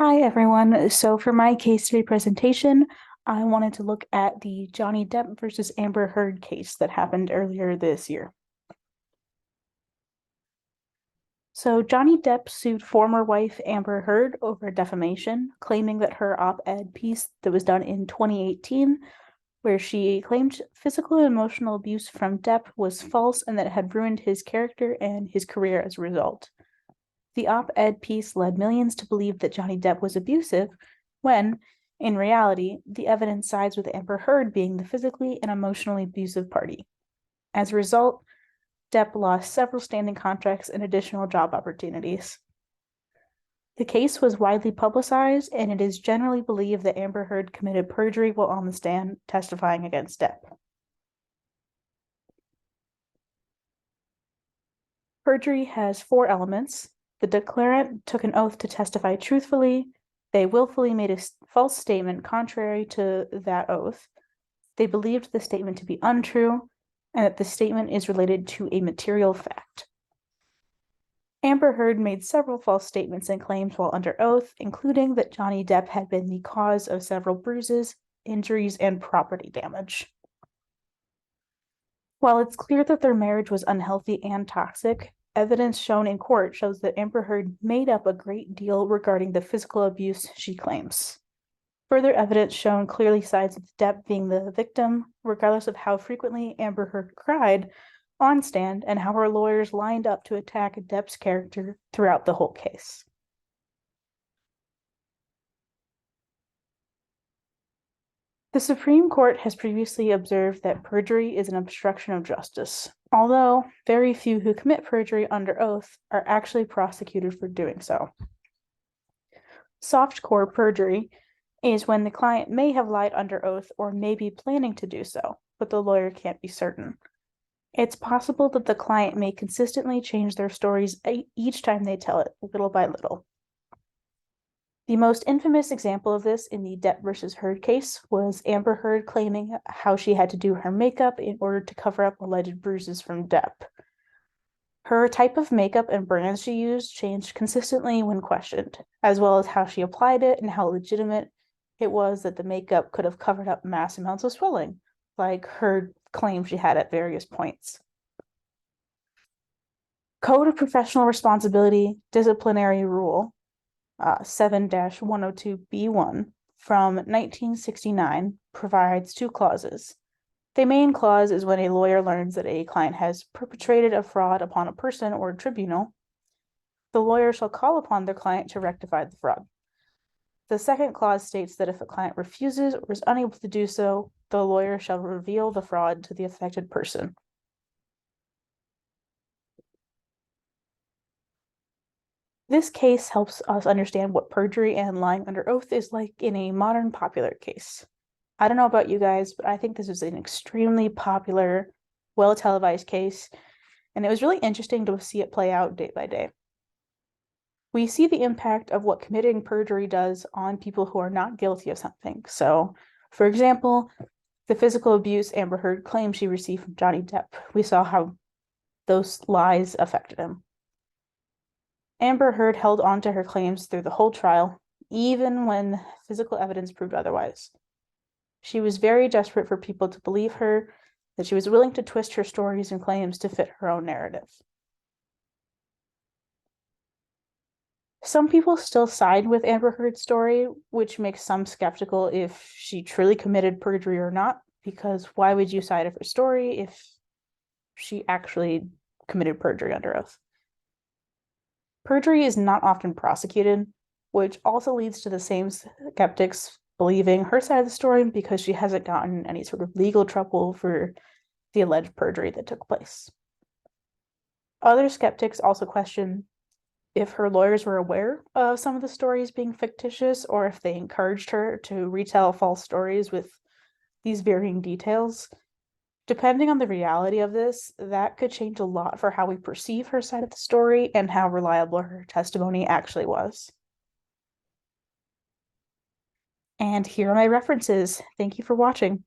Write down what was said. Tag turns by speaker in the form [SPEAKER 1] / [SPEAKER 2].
[SPEAKER 1] Hi, everyone. So for my case study presentation, I wanted to look at the Johnny Depp versus Amber Heard case that happened earlier this year. So Johnny Depp sued former wife Amber Heard over defamation, claiming that her op-ed piece that was done in 2018, where she claimed physical and emotional abuse from Depp, was false and that it had ruined his character and his career as a result. The op-ed piece led millions to believe that Johnny Depp was abusive, when, in reality, the evidence sides with Amber Heard being the physically and emotionally abusive party. As a result, Depp lost several standing contracts and additional job opportunities. The case was widely publicized, and it is generally believed that Amber Heard committed perjury while on the stand testifying against Depp. Perjury has four elements. The declarant took an oath to testify truthfully. They willfully made a false statement contrary to that oath. They believed the statement to be untrue, and that the statement is related to a material fact. Amber Heard made several false statements and claims while under oath, including that Johnny Depp had been the cause of several bruises, injuries, and property damage. While it's clear that their marriage was unhealthy and toxic, evidence shown in court shows that Amber Heard made up a great deal regarding the physical abuse she claims. Further evidence shown clearly sides with Depp being the victim, regardless of how frequently Amber Heard cried on stand and how her lawyers lined up to attack Depp's character throughout the whole case. The Supreme Court has previously observed that perjury is an obstruction of justice, although very few who commit perjury under oath are actually prosecuted for doing so. Softcore perjury is when the client may have lied under oath or may be planning to do so, but the lawyer can't be certain. It's possible that the client may consistently change their stories each time they tell it, little by little. The most infamous example of this in the Depp versus Heard case was Amber Heard claiming how she had to do her makeup in order to cover up alleged bruises from Depp. Her type of makeup and brands she used changed consistently when questioned, as well as how she applied it and how legitimate it was that the makeup could have covered up mass amounts of swelling, like her claim she had at various points. Code of Professional Responsibility Disciplinary Rule 7-102B1 from 1969 provides two clauses. The main clause is when a lawyer learns that a client has perpetrated a fraud upon a person or a tribunal, the lawyer shall call upon their client to rectify the fraud. The second clause states that if a client refuses or is unable to do so, the lawyer shall reveal the fraud to the affected person. This case helps us understand what perjury and lying under oath is like in a modern popular case. I don't know about you guys, but I think this is an extremely popular, well-televised case, and it was really interesting to see it play out day by day. We see the impact of what committing perjury does on people who are not guilty of something. So, for example, the physical abuse Amber Heard claims she received from Johnny Depp. We saw how those lies affected him. Amber Heard held on to her claims through the whole trial, even when physical evidence proved otherwise. She was very desperate for people to believe her, that she was willing to twist her stories and claims to fit her own narrative. Some people still side with Amber Heard's story, which makes some skeptical if she truly committed perjury or not, because why would you side with her story if she actually committed perjury under oath? Perjury is not often prosecuted, which also leads to the same skeptics believing her side of the story because she hasn't gotten any sort of legal trouble for the alleged perjury that took place. Other skeptics also question if her lawyers were aware of some of the stories being fictitious or if they encouraged her to retell false stories with these varying details. Depending on the reality of this, that could change a lot for how we perceive her side of the story and how reliable her testimony actually was. And here are my references. Thank you for watching.